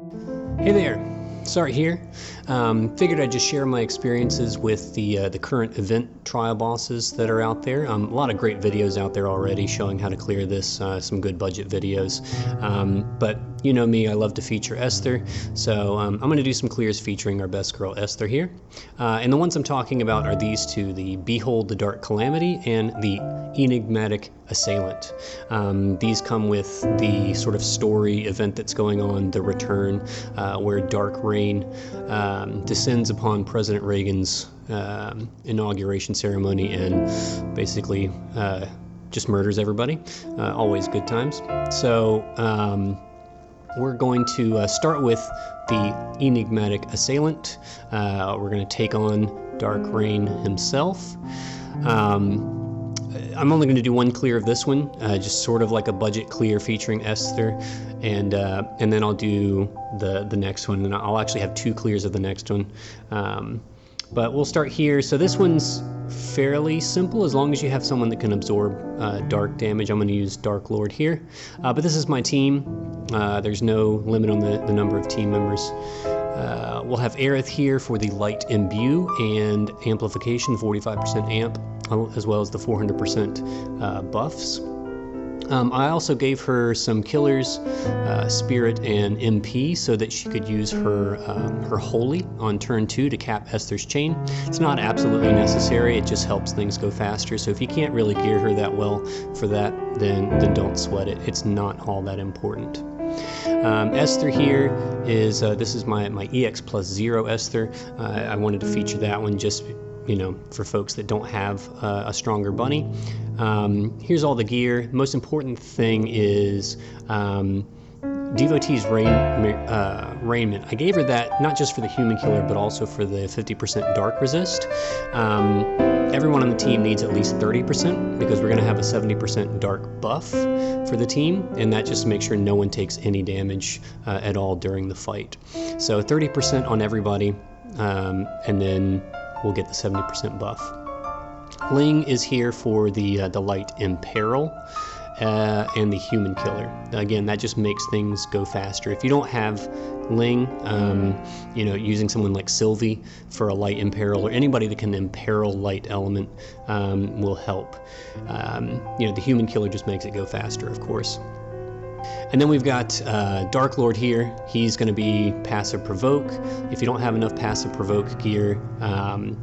Hey there, Sart here. Figured I'd just share my experiences with the current event trial bosses that are out there. A lot of great videos out there already showing how to clear this, some good budget videos. But you know me, I love to feature Esther, so I'm going to do some clears featuring our best girl Esther here. And the ones I'm talking about are these two, the Behold the Dark Calamity and the Enigmatic Assailant. These come with the sort of story event that's going on, The Return, where dark rain descends upon President Reagan's inauguration ceremony and basically just murders everybody. Always good times. So we're going to start with the Enigmatic Assailant. We're going to take on Dark Rain himself. I'm only going to do one clear of this one, just sort of like a budget clear featuring Esther, and then I'll do the next one, and I'll actually have two clears of the next one. But we'll start here. So this one's fairly simple as long as you have someone that can absorb dark damage. I'm going to use Dark Lord here, but this is my team. There's no limit on the number of team members. We'll have Aerith here for the Light Imbue and Amplification, 45% amp, as well as the 400% buffs. I also gave her some killers, Spirit and MP, so that she could use her Holy on turn 2 to cap Esther's chain. It's not absolutely necessary, it just helps things go faster, so if you can't really gear her that well for that, then don't sweat it. It's not all that important. Esther here is, this is my EX plus 0 Esther. I wanted to feature that one just, you know, for folks that don't have a stronger bunny. Here's all the gear. Most important thing is Devotee's Raiment. I gave her that not just for the human killer, but also for the 50% dark resist. Everyone on the team needs at least 30% because we're going to have a 70% dark buff for the team, and that just makes sure no one takes any damage at all during the fight. So 30% on everybody, and then we'll get the 70% buff. Ling is here for the Light Imperil and the Human Killer. Again, that just makes things go faster. If you don't have Ling, you know, using someone like Sylvie for a Light Imperil, or anybody that can imperil light element will help. You know, the Human Killer just makes it go faster, of course. And then we've got Dark Lord here. He's going to be Passive Provoke. If you don't have enough Passive Provoke gear,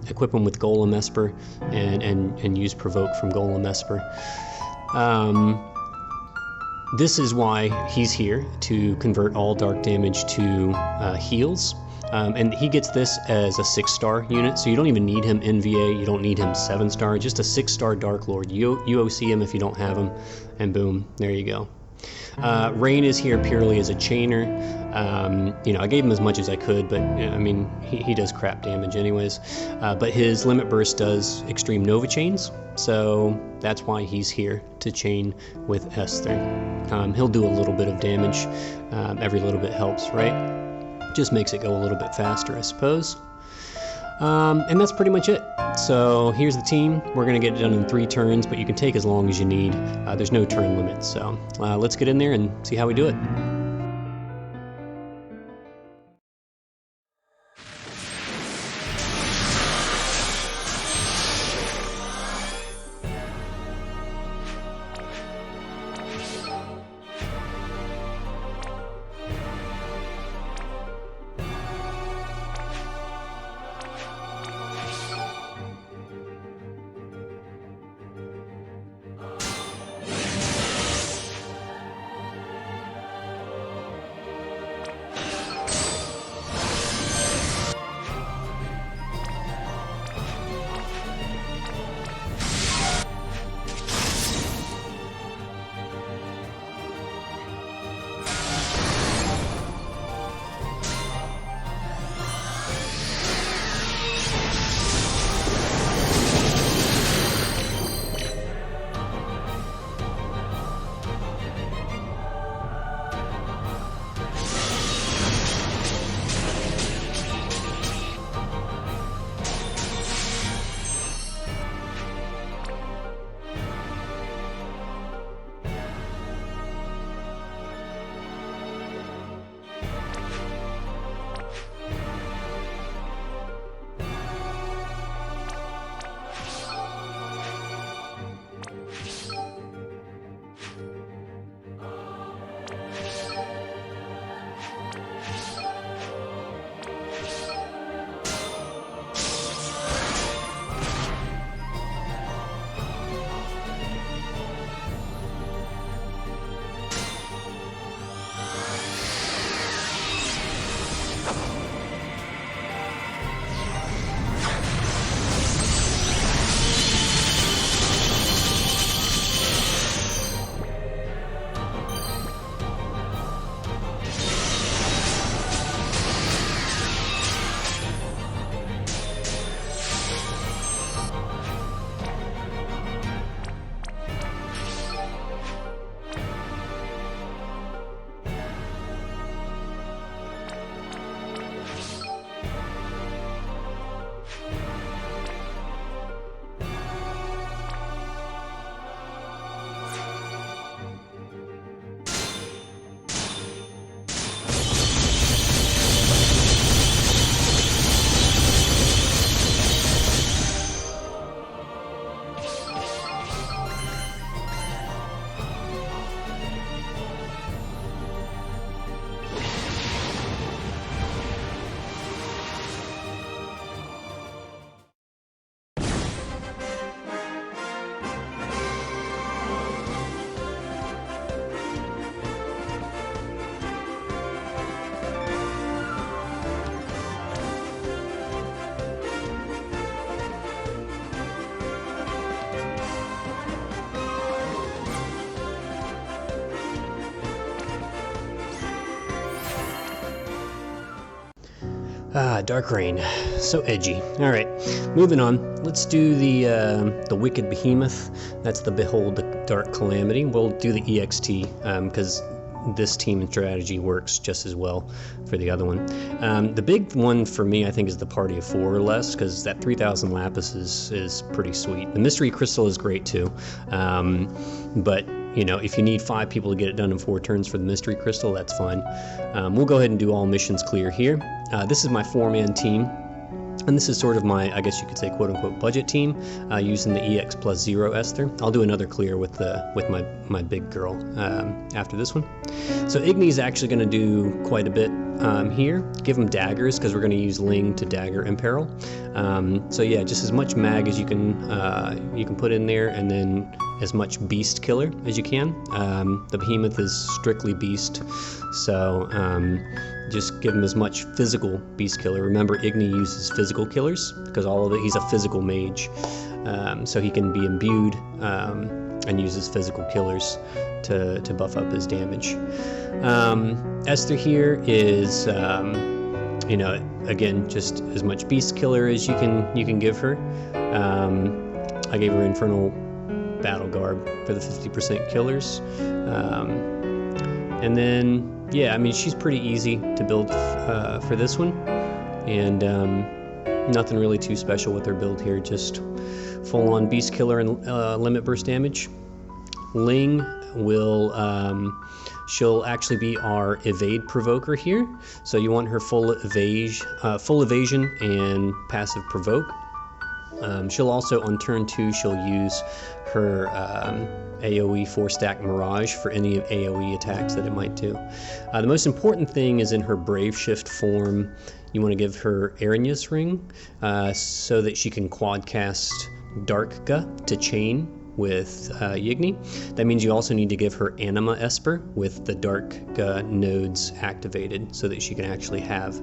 equip him with Golem Esper and use Provoke from Golem Esper. This is why he's here, to convert all dark damage to heals. And he gets this as a 6-star unit, so you don't even need him NVA, you don't need him 7-star, just a 6-star Dark Lord. You OC him if you don't have him, and boom, there you go. Rain is here purely as a chainer. You know, I gave him as much as I could, but I mean, he does crap damage anyways. But his Limit Burst does extreme Nova chains, so that's why he's here to chain with Esther. He'll do a little bit of damage. Every little bit helps, right? Just makes it go a little bit faster, I suppose. And that's pretty much it. So here's the team. We're going to get it done in 3 turns, but you can take as long as you need. There's no turn limit, so let's get in there and see how we do it. Ah, Dark Rain. So edgy. Alright, moving on. Let's do the Wicked Behemoth. That's the Behold the Dark Calamity. We'll do the EXT, because this team and strategy works just as well for the other one. The big one for me, I think, is the party of 4 or less, because that 3000 lapis is pretty sweet. The mystery crystal is great too, but you know, if you need 5 people to get it done in 4 turns for the mystery crystal, that's fine. We'll go ahead and do all missions clear here. This is my 4-man team. And this is sort of my, I guess you could say, quote-unquote budget team, using the EX plus 0 Esther. I'll do another clear with my big girl after this one. So Igni's actually going to do quite a bit here. Give him daggers, because we're going to use Ling to dagger Imperil. So yeah, just as much mag as you can put in there, and then as much beast killer as you can. The behemoth is strictly beast, so just give him as much physical beast killer. Remember, Igni uses physical killers because all of it, he's a physical mage, so he can be imbued and uses physical killers to buff up his damage. Esther here is, you know, again, just as much beast killer as you can give her. I gave her Infernal Battle Garb for the 50% killers, and then yeah, I mean, she's pretty easy to build for this one, and nothing really too special with her build here, just full on beast killer and limit burst damage. Ling will she'll actually be our evade provoker here, so you want her full evasion and passive provoke. She'll also, on turn 2, she'll use her AoE 4-stack Mirage for any AoE attacks that it might do. The most important thing is in her Brave Shift form, you want to give her Erinyes Ring, so that she can quadcast Darkga to chain with Yigni. That means you also need to give her Anima Esper with the Darkga nodes activated, so that she can actually have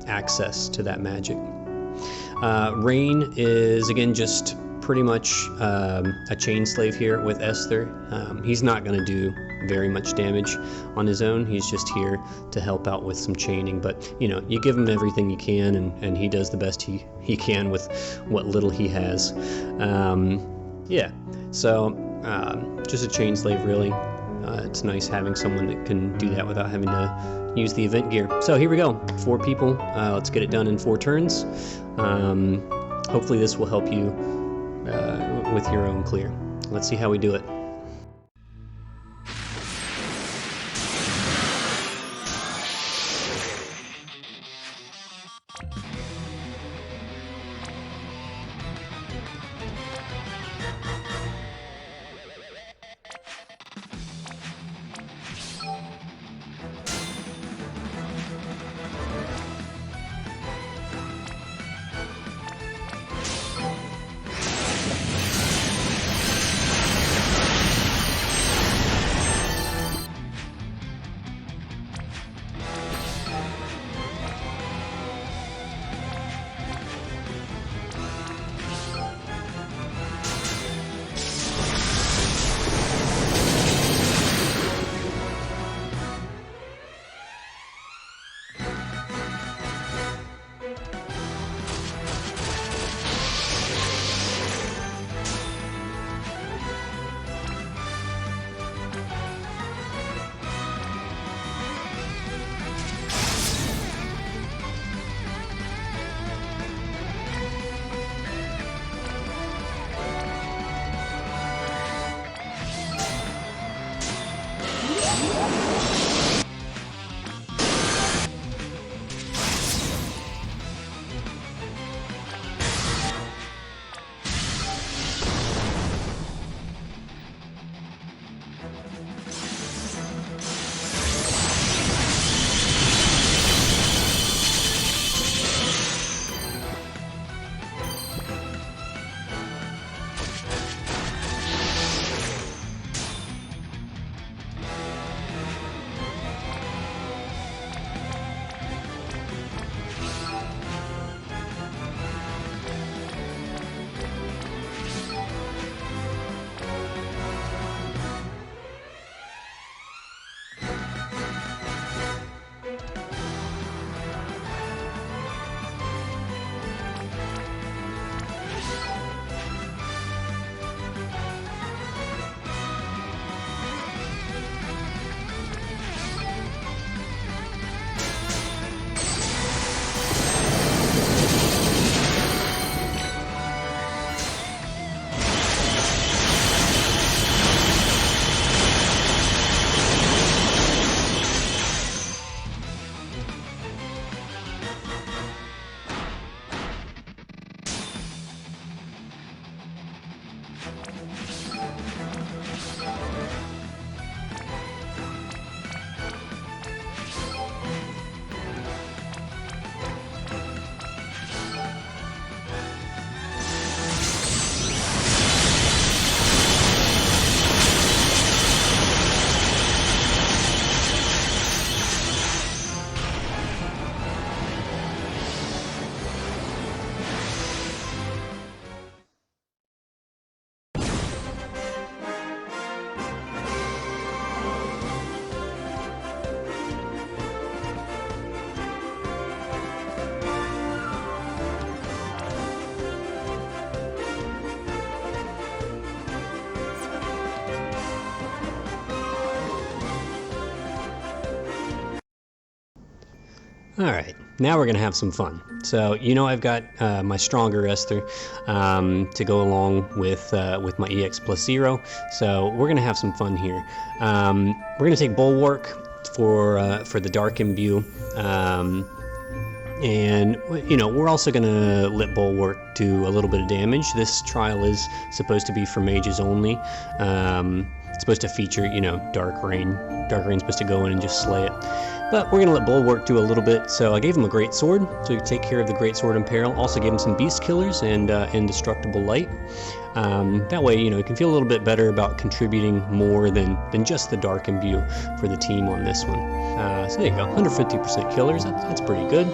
access to that magic. Rain is, again, just pretty much a chain slave here with Esther. He's not going to do very much damage on his own. He's just here to help out with some chaining, but you know, you give him everything you can, and he does the best he can with what little he has. Yeah, so just a chain slave, really. It's nice having someone that can do that without having to use the event gear. So here we go, 4 people. Let's get it done in 4 turns. Hopefully this will help you with your own clear. Let's see how we do it. All right, now we're gonna have some fun. So I've got my stronger Esther to go along with my EX plus 0. So we're gonna have some fun here. We're gonna take Bulwark for the Dark Imbue, and we're also gonna let Bulwark do a little bit of damage. This trial is supposed to be for mages only. It's supposed to feature Dark Rain. Dark Rain's supposed to go in and just slay it. But we're going to let Bulwark do a little bit. So I gave him a Great Sword to take care of the Great Sword in peril. Also gave him some Beast Killers and Indestructible Light. That way, he can feel a little bit better about contributing more than just the Dark Imbue for the team on this one. So there you go, 150% killers. That's pretty good.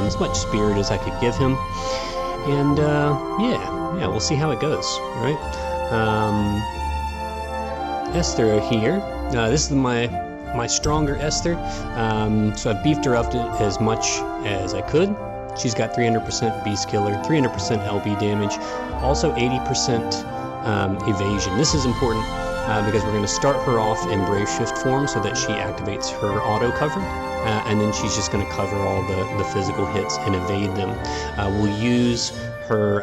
As much spirit as I could give him. And yeah, we'll see how it goes, right? Esther here. This is my stronger Esther, so I've beefed her up as much as I could. She's got 300% Beast Killer, 300% LB damage, also 80% evasion. This is important because we're going to start her off in Brave Shift form so that she activates her auto cover, and then she's just going to cover all the physical hits and evade them. We'll use her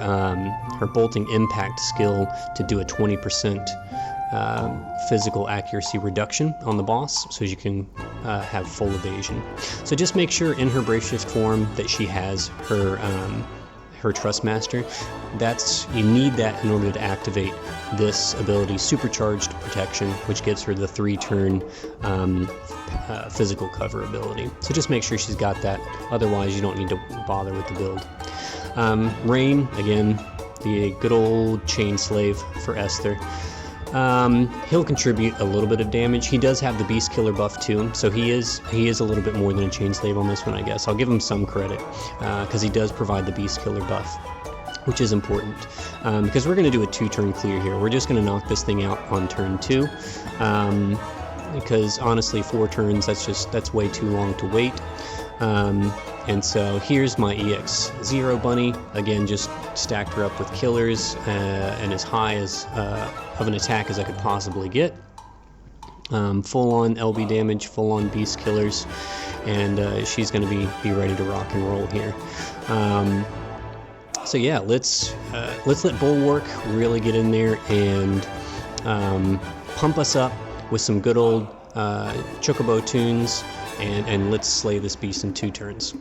Bolting Impact skill to do a 20% physical accuracy reduction on the boss, so you can have full evasion. So just make sure in her Brave Shift form that she has her Trustmaster. You need that in order to activate this ability, Supercharged Protection, which gives her the 3-turn physical cover ability. So just make sure she's got that. Otherwise, you don't need to bother with the build. Rain, again, the good old Chain Slave for Esther. He'll contribute a little bit of damage. He does have the Beast Killer buff too, so he is a little bit more than a Chain Slave on this one, I guess. I'll give him some credit because he does provide the Beast Killer buff, which is important because we're going to do a 2-turn clear here. We're just going to knock this thing out on turn 2 because honestly 4 turns, that's way too long to wait. And so here's my EX0 bunny. Again, just stacked her up with killers and as high as of an attack as I could possibly get. Full on LB damage, full on Beast Killers, and she's going to be ready to rock and roll here. So yeah, let's let Bulwark really get in there and pump us up with some good old Chocobo tunes, and let's slay this beast in 2 turns.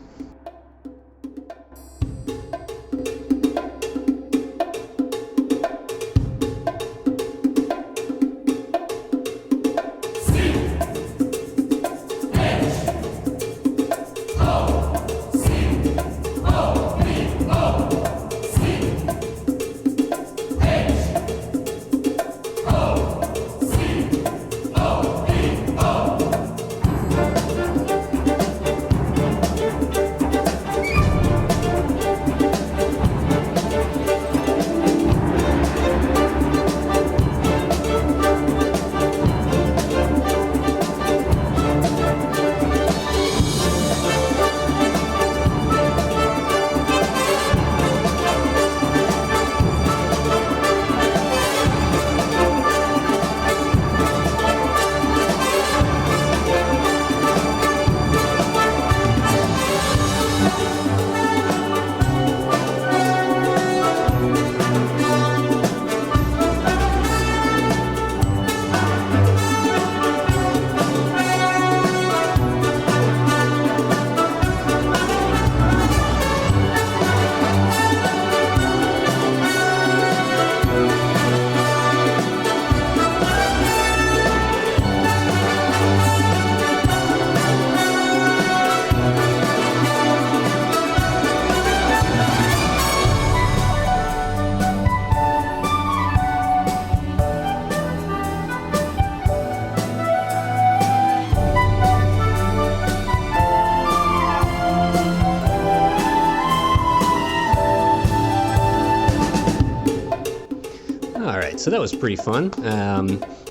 So that was pretty fun.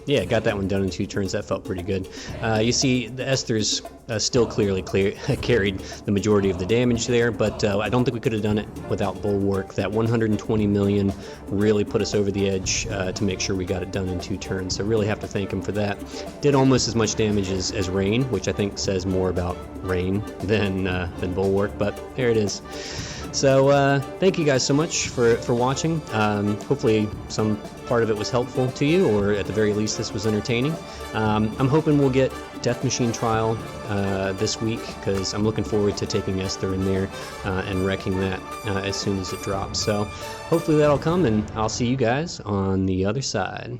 Yeah, got that one done in 2 turns. That felt pretty good. You see, the Esther's still clearly carried the majority of the damage there, but I don't think we could have done it without Bulwark. That 120 million really put us over the edge to make sure we got it done in 2 turns. So really have to thank him for that. Did almost as much damage as Rain, which I think says more about Rain than Bulwark, but there it is. So thank you guys so much for watching. Hopefully some part of it was helpful to you, or at the very least this was entertaining. I'm hoping we'll get Death Machine Trial this week, because I'm looking forward to taking Esther in there and wrecking that as soon as it drops. So hopefully that'll come, and I'll see you guys on the other side.